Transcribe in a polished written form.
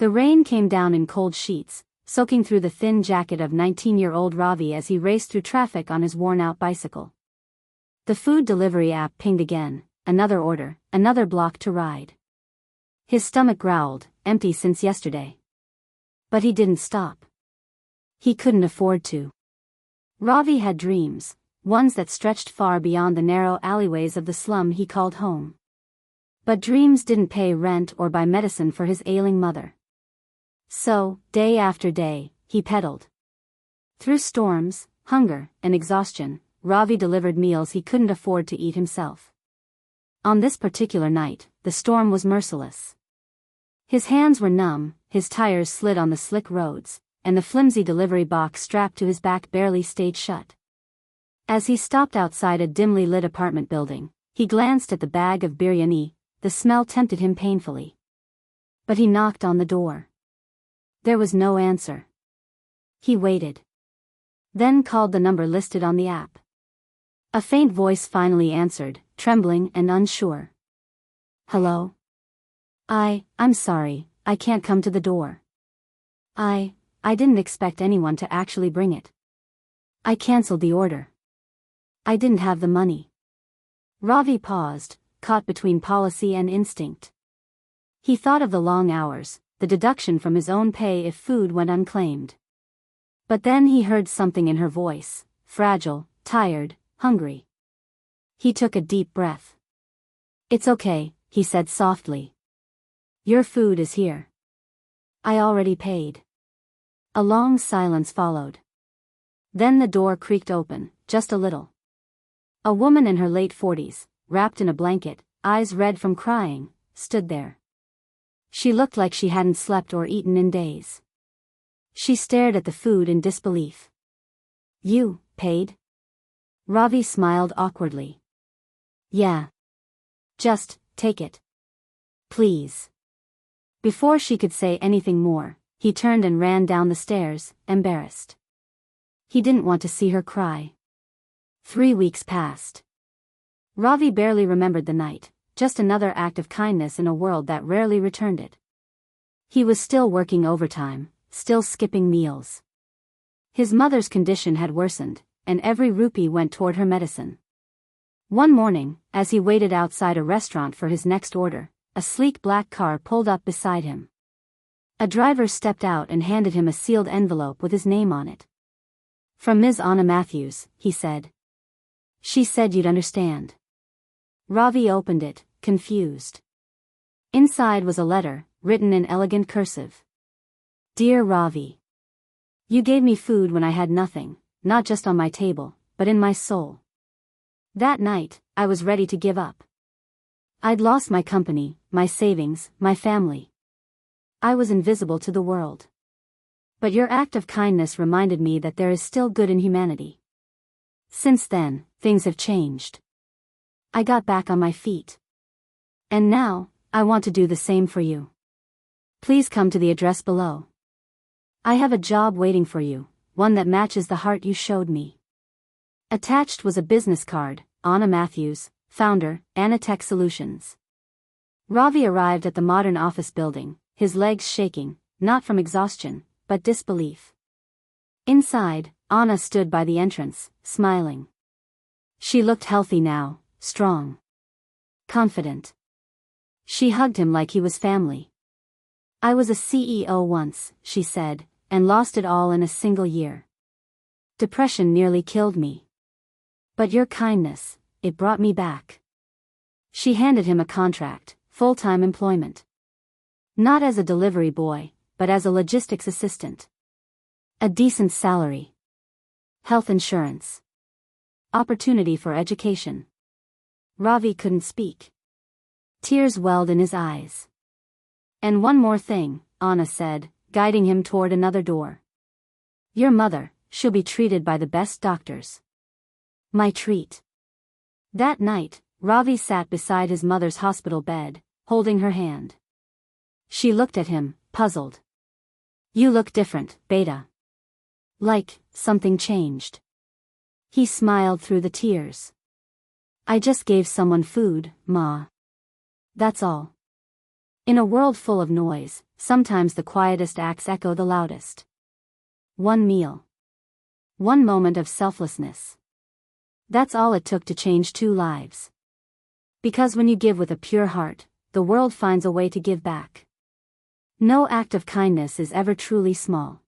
The rain came down in cold sheets, soaking through the thin jacket of 19-year-old Ravi as he raced through traffic on his worn-out bicycle. The food delivery app pinged again, another order, another block to ride. His stomach growled, empty since yesterday. But he didn't stop. He couldn't afford to. Ravi had dreams, ones that stretched far beyond the narrow alleyways of the slum he called home. But dreams didn't pay rent or buy medicine for his ailing mother. So, day after day, he pedaled. Through storms, hunger, and exhaustion, Ravi delivered meals he couldn't afford to eat himself. On this particular night, the storm was merciless. His hands were numb, his tires slid on the slick roads, and the flimsy delivery box strapped to his back barely stayed shut. As he stopped outside a dimly lit apartment building, he glanced at the bag of biryani. The smell tempted him painfully. But he knocked on the door. There was no answer. He waited. Then called the number listed on the app. A faint voice finally answered, trembling and unsure. Hello? I'm sorry, I can't come to the door. I didn't expect anyone to actually bring it. I canceled the order. I didn't have the money. Ravi paused, caught between policy and instinct. He thought of the long hours, the deduction from his own pay if food went unclaimed. But then he heard something in her voice, fragile, tired, hungry. He took a deep breath. It's okay, he said softly. Your food is here. I already paid. A long silence followed. Then the door creaked open, just a little. A woman in her late 40s, wrapped in a blanket, eyes red from crying, stood there. She looked like she hadn't slept or eaten in days. She stared at the food in disbelief. You paid? Ravi smiled awkwardly. Yeah. Just take it. Please. Before she could say anything more, he turned and ran down the stairs, embarrassed. He didn't want to see her cry. 3 weeks passed. Ravi barely remembered the night, just another act of kindness in a world that rarely returned it. He was still working overtime, still skipping meals. His mother's condition had worsened, and every rupee went toward her medicine. One morning, as he waited outside a restaurant for his next order, a sleek black car pulled up beside him. A driver stepped out and handed him a sealed envelope with his name on it. From Ms. Anna Matthews, he said. She said you'd understand. Ravi opened it, confused. Inside was a letter, written in elegant cursive. Dear Ravi. You gave me food when I had nothing, not just on my table, but in my soul. That night, I was ready to give up. I'd lost my company, my savings, my family. I was invisible to the world. But your act of kindness reminded me that there is still good in humanity. Since then, things have changed. I got back on my feet. And now, I want to do the same for you. Please come to the address below. I have a job waiting for you, one that matches the heart you showed me. Attached was a business card, Anna Matthews, founder, Anna Tech Solutions. Ravi arrived at the modern office building, his legs shaking, not from exhaustion, but disbelief. Inside, Anna stood by the entrance, smiling. She looked healthy now, strong. Confident. She hugged him like he was family. I was a CEO once, she said, and lost it all in a single year. Depression nearly killed me. But your kindness, it brought me back. She handed him a contract, full-time employment. Not as a delivery boy, but as a logistics assistant. A decent salary. Health insurance. Opportunity for education. Ravi couldn't speak. Tears welled in his eyes. And one more thing, Anna said, guiding him toward another door. Your mother, she'll be treated by the best doctors. My treat. That night, Ravi sat beside his mother's hospital bed, holding her hand. She looked at him, puzzled. You look different, Beta. Like, something changed. He smiled through the tears. I just gave someone food, Ma. That's all. In a world full of noise, sometimes the quietest acts echo the loudest. One meal. One moment of selflessness. That's all it took to change 2 lives. Because when you give with a pure heart, the world finds a way to give back. No act of kindness is ever truly small.